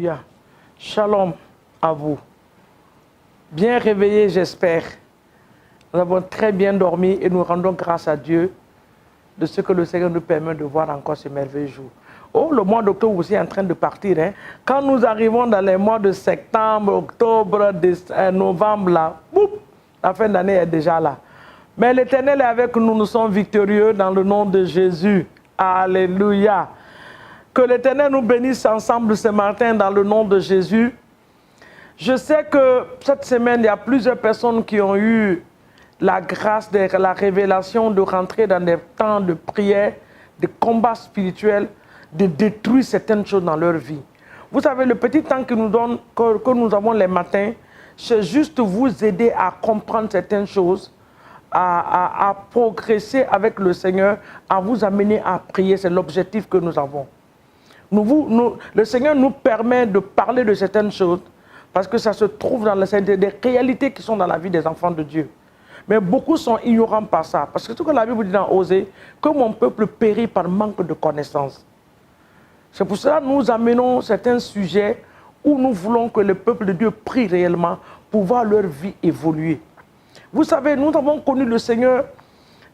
Alléluia. Shalom à vous. Bien réveillés, j'espère. Nous avons très bien dormi et nous rendons grâce à Dieu de ce que le Seigneur nous permet de voir encore ce merveilleux jour. Oh, le mois d'octobre aussi est en train de partir. Hein? Quand nous arrivons dans les mois de septembre, octobre, novembre, là, boum, la fin d'année est déjà là. Mais l'Éternel est avec nous, nous sommes victorieux dans le nom de Jésus. Alléluia. Que l'Éternel nous bénisse ensemble ce matin dans le nom de Jésus. Je sais que cette semaine, il y a plusieurs personnes qui ont eu la grâce, la révélation de rentrer dans des temps de prière, de combat spirituel, de détruire certaines choses dans leur vie. Vous savez, le petit temps que nous avons les matins, c'est juste vous aider à comprendre certaines choses, à progresser avec le Seigneur, à vous amener à prier. C'est l'objectif que nous avons. Le Seigneur nous permet de parler de certaines choses parce que ça se trouve dans des réalités qui sont dans la vie des enfants de Dieu. Mais beaucoup sont ignorants par ça. Parce que tout ce que la Bible dit dans Osée, que mon peuple périt par manque de connaissances. C'est pour cela que nous amenons certains sujets où nous voulons que le peuple de Dieu prie réellement pour voir leur vie évoluer. Vous savez, nous avons connu le Seigneur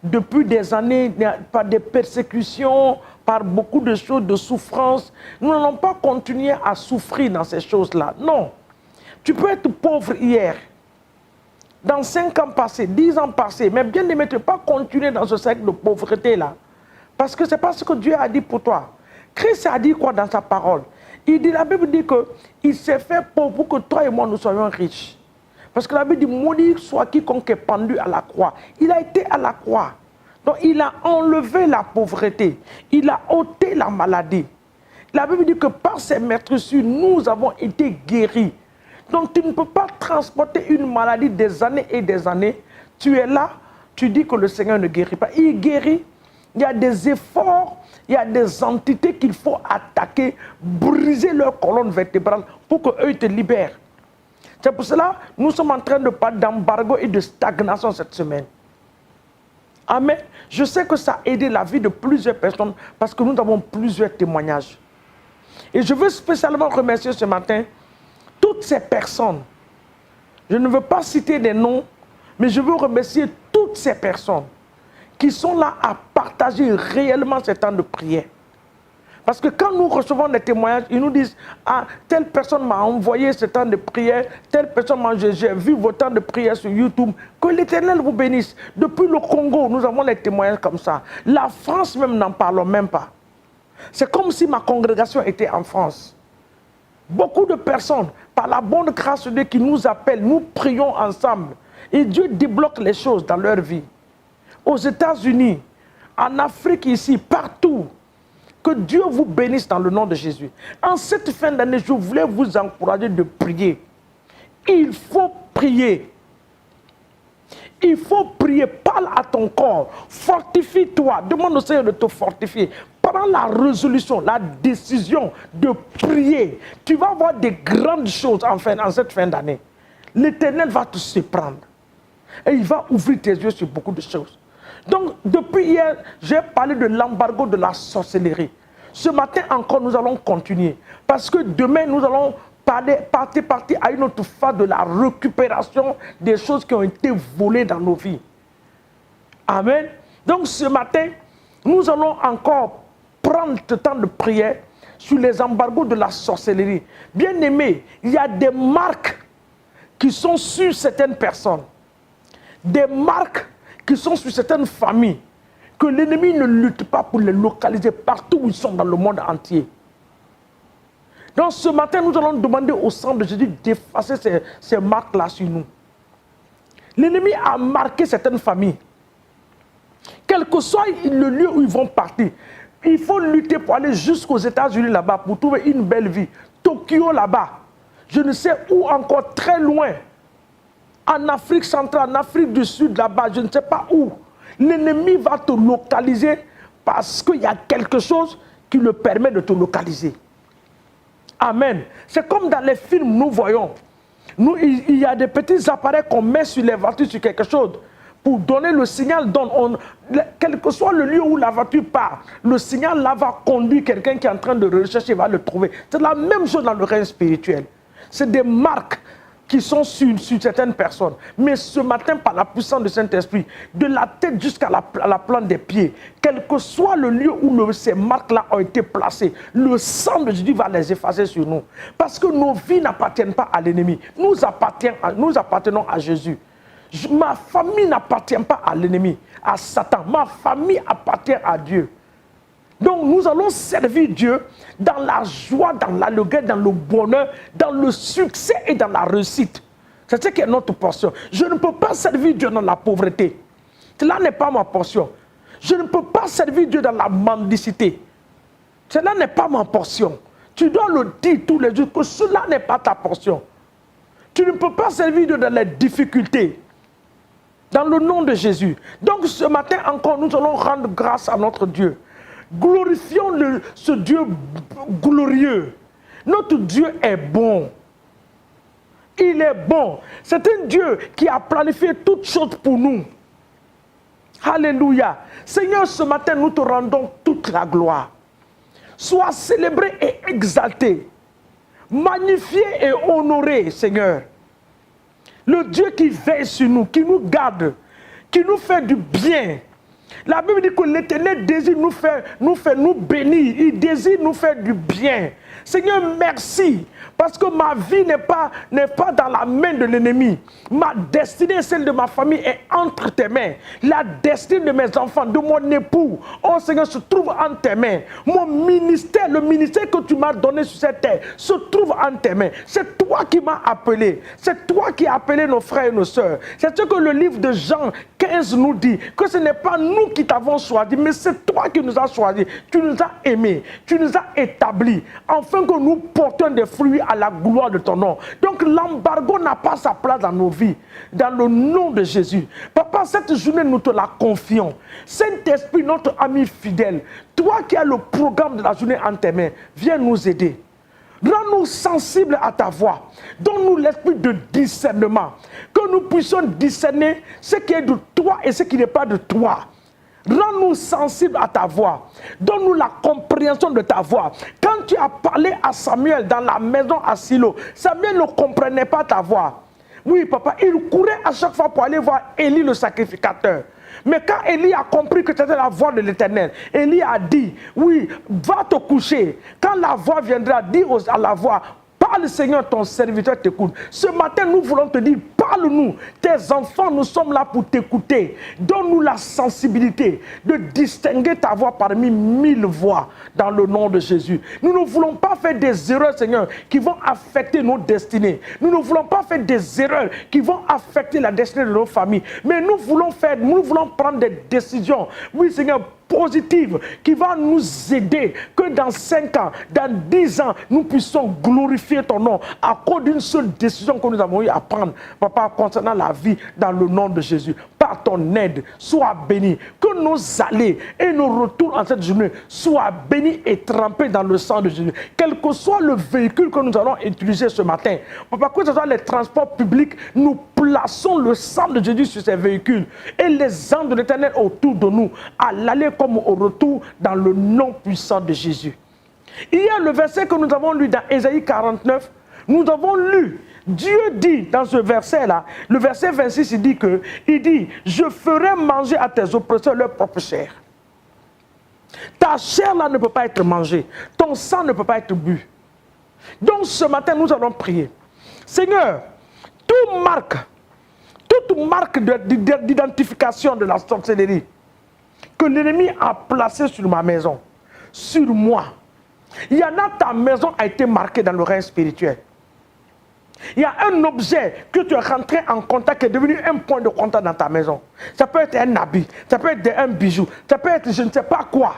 depuis des années par des persécutions, par beaucoup de choses, de souffrances. Nous n'allons pas continuer à souffrir dans ces choses-là. Non. Tu peux être pauvre hier, dans 5 ans passés, 10 ans passés, mais bien aimé, tu ne peux pas continuer dans ce cercle de pauvreté-là. Parce que ce n'est pas ce que Dieu a dit pour toi. Christ a dit quoi dans sa parole? La Bible dit qu'il s'est fait pauvre pour que toi et moi nous soyons riches. Parce que la Bible dit, maudit soit quiconque est pendu à la croix. Il a été à la croix. Donc il a enlevé la pauvreté. Il a ôté la maladie. La Bible dit que par ses meurtrissures, nous avons été guéris. Donc tu ne peux pas transporter une maladie des années et des années. Tu es là, tu dis que le Seigneur ne guérit pas. Il guérit. Il y a des efforts, il y a des entités qu'il faut attaquer, briser leur colonne vertébrale pour qu'eux te libèrent. C'est pour cela que nous sommes en train de parler d'embargo et de stagnation cette semaine. Amen. Je sais que ça a aidé la vie de plusieurs personnes parce que nous avons plusieurs témoignages. Et je veux spécialement remercier ce matin toutes ces personnes. Je ne veux pas citer des noms, mais je veux remercier toutes ces personnes qui sont là à partager réellement ce temps de prière. Parce que quand nous recevons des témoignages, ils nous disent « Ah, telle personne m'a envoyé ce temps de prière, telle personne m'a j'ai vu vos temps de prière sur YouTube. » Que l'Éternel vous bénisse. Depuis le Congo, nous avons des témoignages comme ça. La France même, n'en parlons même pas. C'est comme si ma congrégation était en France. Beaucoup de personnes, par la bonne grâce de Dieu, qui nous appellent, nous prions ensemble. Et Dieu débloque les choses dans leur vie. Aux États-Unis, en Afrique ici, partout. Que Dieu vous bénisse dans le nom de Jésus. En cette fin d'année, je voulais vous encourager de prier. Il faut prier. Il faut prier. Parle à ton corps. Fortifie-toi. Demande au Seigneur de te fortifier. Prends la résolution, la décision de prier. Tu vas voir des grandes choses en cette fin d'année. L'Éternel va te surprendre. Et il va ouvrir tes yeux sur beaucoup de choses. Donc, depuis hier, j'ai parlé de l'embargo de la sorcellerie. Ce matin encore, nous allons continuer. Parce que demain, nous allons partir à une autre phase de la récupération des choses qui ont été volées dans nos vies. Amen. Donc, ce matin, nous allons encore prendre ce temps de prière sur les embargos de la sorcellerie. Bien aimé, il y a des marques qui sont sur certaines personnes. Des marques qui sont sur certaines familles, que l'ennemi ne lutte pas pour les localiser partout où ils sont dans le monde entier. Donc ce matin, nous allons demander au sang de Jésus d'effacer ces marques-là sur nous. L'ennemi a marqué certaines familles. Quel que soit le lieu où ils vont partir, il faut lutter pour aller jusqu'aux États-Unis là-bas, pour trouver une belle vie. Tokyo là-bas, je ne sais où encore, très loin. En Afrique centrale, en Afrique du Sud, là-bas, je ne sais pas où. L'ennemi va te localiser parce qu'il y a quelque chose qui le permet de te localiser. Amen. C'est comme dans les films, nous voyons. Il y a des petits appareils qu'on met sur les voitures, sur quelque chose, pour donner le signal, quel que soit le lieu où la voiture part, le signal là va conduire quelqu'un qui est en train de rechercher, va le trouver. C'est la même chose dans le règne spirituel. C'est des marques qui sont sur certaines personnes. Mais ce matin, par la puissance du Saint-Esprit, de la tête jusqu'à la plante des pieds, quel que soit le lieu où ces marques-là ont été placées, le sang de Jésus va les effacer sur nous. Parce que nos vies n'appartiennent pas à l'ennemi. Nous appartenons à Jésus. Ma famille n'appartient pas à l'ennemi, à Satan. Ma famille appartient à Dieu. Donc nous allons servir Dieu dans la joie, dans l'allégresse, dans le bonheur, dans le succès et dans la réussite. C'est ce qui est notre portion. Je ne peux pas servir Dieu dans la pauvreté. Cela n'est pas ma portion. Je ne peux pas servir Dieu dans la mendicité. Cela n'est pas ma portion. Tu dois le dire tous les jours que cela n'est pas ta portion. Tu ne peux pas servir Dieu dans les difficultés. Dans le nom de Jésus. Donc ce matin encore, nous allons rendre grâce à notre Dieu. Glorifions ce Dieu glorieux. Notre Dieu est bon. Il est bon. C'est un Dieu qui a planifié toutes choses pour nous. Alléluia. Seigneur, ce matin, nous te rendons toute la gloire. Sois célébré et exalté. Magnifié et honoré, Seigneur. Le Dieu qui veille sur nous, qui nous garde, qui nous fait du bien. La Bible dit que l'Éternel désire nous bénir. Il désire nous faire du bien. Seigneur, merci. Parce que ma vie n'est pas dans la main de l'ennemi. Ma destinée, celle de ma famille, est entre tes mains. La destinée de mes enfants, de mon époux, oh Seigneur, se trouve entre tes mains. Mon ministère, le ministère que tu m'as donné sur cette terre, se trouve entre tes mains. C'est toi qui m'as appelé. C'est toi qui as appelé nos frères et nos sœurs. C'est ce que le livre de Jean 15 nous dit. Que ce n'est pas nous qui t'avons choisi, mais c'est toi qui nous as choisis. Tu nous as aimés. Tu nous as établis. Afin que nous portions des fruits à la gloire de ton nom. Donc l'embargo n'a pas sa place dans nos vies. Dans le nom de Jésus. Papa, cette journée, nous te la confions. Saint-Esprit, notre ami fidèle, toi qui as le programme de la journée en tes mains, viens nous aider. Rends-nous sensibles à ta voix. Donne-nous l'esprit de discernement. Que nous puissions discerner ce qui est de toi et ce qui n'est pas de toi. Rends-nous sensibles à ta voix. Donne-nous la compréhension de ta voix. Quand tu as parlé à Samuel dans la maison à Silo, Samuel ne comprenait pas ta voix. Oui, papa, il courait à chaque fois pour aller voir Élie le sacrificateur. Mais quand Élie a compris que c'était la voix de l'Éternel, Élie a dit, oui, va te coucher. Quand la voix viendra, dis à la voix, parle Seigneur, ton serviteur t'écoute. Ce matin, nous voulons te dire, parle-nous. Tes enfants, nous sommes là pour t'écouter. Donne-nous la sensibilité de distinguer ta voix parmi 1000 voix dans le nom de Jésus. Nous ne voulons pas faire des erreurs, Seigneur, qui vont affecter nos destinées. Nous ne voulons pas faire des erreurs qui vont affecter la destinée de nos familles. Mais nous voulons prendre des décisions. Oui, Seigneur, positive qui va nous aider que dans 5 ans, dans 10 ans, nous puissions glorifier ton nom à cause d'une seule décision que nous avons eu à prendre, papa, concernant la vie dans le nom de Jésus. Par ton aide, sois béni. Que nos allées et nos retours en cette journée soient bénis et trempés dans le sang de Jésus. Quel que soit le véhicule que nous allons utiliser ce matin, papa, que ce soit les transports publics, nous plaçons le sang de Jésus sur ces véhicules et les anges de l'Éternel autour de nous à l'aller comme au retour dans le nom puissant de Jésus. Hier, le verset que nous avons lu dans Ésaïe 49, nous avons lu, Dieu dit dans ce verset-là, le verset 26, il dit, je ferai manger à tes oppresseurs leur propre chair. Ta chair là ne peut pas être mangée, ton sang ne peut pas être bu. Donc ce matin, nous allons prier. Seigneur, toute marque d'identification de la sorcellerie que l'ennemi a placé sur ma maison, sur moi. Il y en a, ta maison a été marquée dans le règne spirituel. Il y a un objet que tu es rentré en contact qui est devenu un point de contact dans ta maison. Ça peut être un habit, ça peut être un bijou, ça peut être je ne sais pas quoi.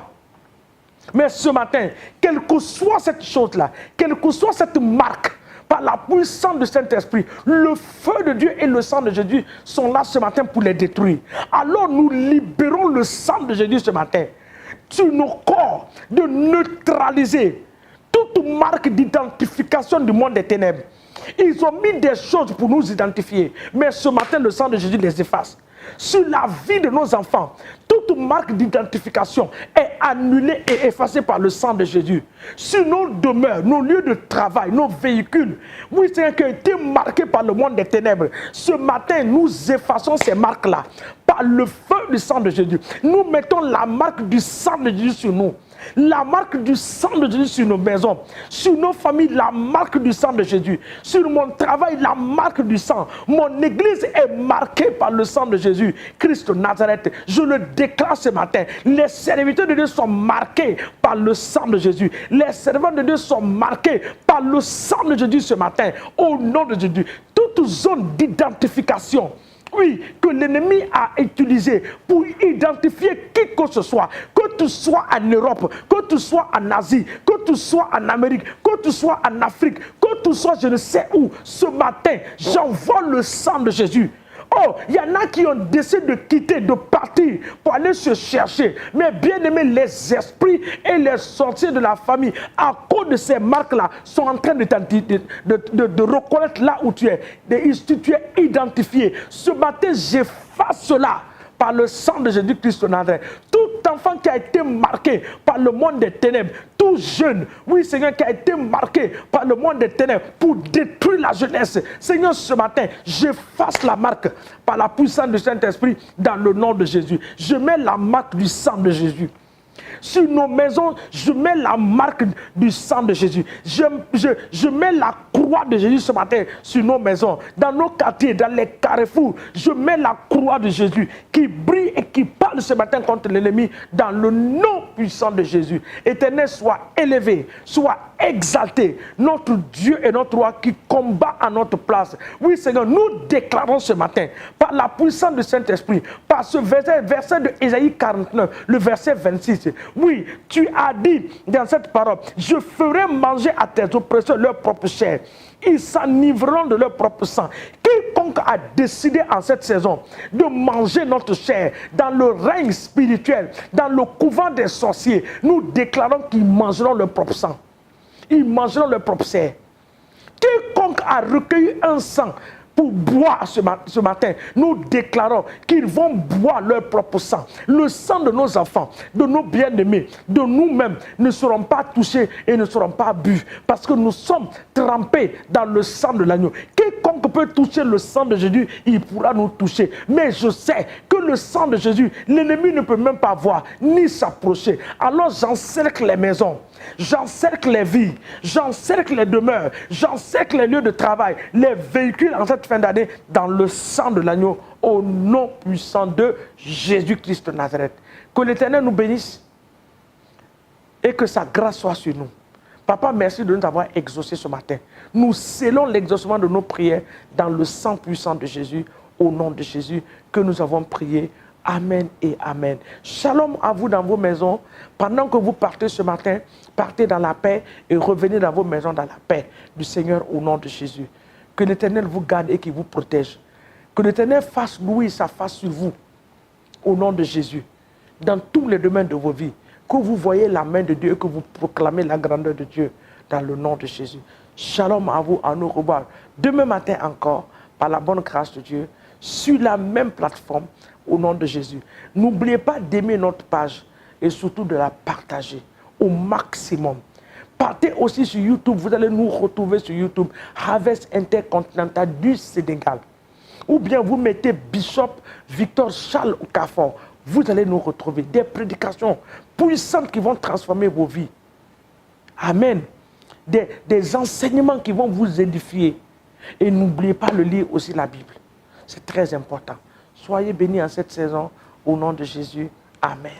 Mais ce matin, quelle que soit cette chose-là, quelle que soit cette marque, par la puissance du Saint-Esprit, le feu de Dieu et le sang de Jésus sont là ce matin pour les détruire. Alors nous libérons le sang de Jésus ce matin sur nos corps, de neutraliser toute marque d'identification du monde des ténèbres. Ils ont mis des choses pour nous identifier. Mais ce matin, le sang de Jésus les efface. Sur la vie de nos enfants, toute marque d'identification est annulée et effacée par le sang de Jésus. Sur nos demeures, nos lieux de travail, nos véhicules, oui, c'est qui ont été marqués par le monde des ténèbres. Ce matin, nous effaçons ces marques-là par le feu du sang de Jésus. Nous mettons la marque du sang de Jésus sur nous. La marque du sang de Jésus sur nos maisons, sur nos familles, la marque du sang de Jésus. Sur mon travail, la marque du sang. Mon église est marquée par le sang de Jésus, Christ de Nazareth. Je le déclare ce matin. Les serviteurs de Dieu sont marqués par le sang de Jésus. Les servants de Dieu sont marqués par le sang de Jésus ce matin. Au nom de Jésus, toute zone d'identification, oui, que l'ennemi a utilisé pour identifier qui que ce soit, que tu sois en Europe, que tu sois en Asie, que tu sois en Amérique, que tu sois en Afrique, que tu sois je ne sais où, ce matin, j'envoie le sang de Jésus. Oh, il y en a qui ont décidé de quitter, de partir pour aller se chercher. Mais bien aimé, les esprits et les sorciers de la famille, à cause de ces marques-là, sont en train de reconnaître là où tu es. Tu es identifié. Ce matin, j'efface cela par le sang de Jésus-Christ de Nazareth. Tout enfant qui a été marqué par le monde des ténèbres, tout jeune, oui Seigneur, qui a été marqué par le monde des ténèbres pour détruire la jeunesse. Seigneur, ce matin, j'efface la marque par la puissance du Saint-Esprit dans le nom de Jésus. Je mets la marque du sang de Jésus. Sur nos maisons, je mets la marque du sang de Jésus. Je mets la croix de Jésus ce matin sur nos maisons, dans nos quartiers, dans les carrefours. Je mets la croix de Jésus qui brille et qui parle ce matin contre l'ennemi dans le nom puissant de Jésus. Éternel, soit élevé, soit exalté, notre Dieu et notre roi qui combat à notre place. Oui Seigneur, nous déclarons ce matin, par la puissance du Saint-Esprit, par ce verset de Ésaïe 49, le verset 26, oui, tu as dit dans cette parole, je ferai manger à tes oppresseurs leur propre chair. Ils s'enivreront de leur propre sang. Quiconque a décidé en cette saison de manger notre chair dans le règne spirituel, dans le couvent des sorciers, nous déclarons qu'ils mangeront leur propre sang. Ils mangeront leur propre chair. Quiconque a recueilli un sang pour boire ce matin, nous déclarons qu'ils vont boire leur propre sang. Le sang de nos enfants, de nos bien-aimés, de nous-mêmes ne seront pas touchés et ne seront pas bu parce que nous sommes trempés dans le sang de l'agneau. Quiconque peut toucher le sang de Jésus, il pourra nous toucher. Mais je sais que le sang de Jésus, l'ennemi ne peut même pas voir ni s'approcher. Alors j'encercle les maisons, j'encercle les vies, j'encercle les demeures, j'encercle les lieux de travail, les véhicules en cette fin d'année dans le sang de l'agneau, au nom puissant de Jésus-Christ de Nazareth. Que l'Éternel nous bénisse et que sa grâce soit sur nous. Papa, merci de nous avoir exaucés ce matin. Nous scellons l'exaucement de nos prières dans le sang puissant de Jésus, au nom de Jésus que nous avons prié. Amen et amen. Shalom à vous dans vos maisons. Pendant que vous partez ce matin, partez dans la paix et revenez dans vos maisons dans la paix du Seigneur au nom de Jésus. Que l'Éternel vous garde et qu'il vous protège. Que l'Éternel fasse louer sa face sur vous au nom de Jésus. Dans tous les domaines de vos vies. Que vous voyez la main de Dieu et que vous proclamez la grandeur de Dieu dans le nom de Jésus. Shalom à vous, à nous revoir demain matin encore, par la bonne grâce de Dieu, sur la même plateforme, au nom de Jésus. N'oubliez pas d'aimer notre page et surtout de la partager au maximum. Partez aussi sur YouTube, vous allez nous retrouver sur YouTube, Harvest Intercontinental du Sénégal. Ou bien vous mettez Bishop Victor Charles Okafor, vous allez nous retrouver. Des prédications puissantes qui vont transformer vos vies. Amen. Des enseignements qui vont vous édifier. Et n'oubliez pas de lire aussi la Bible. C'est très important. Soyez bénis en cette saison, au nom de Jésus. Amen.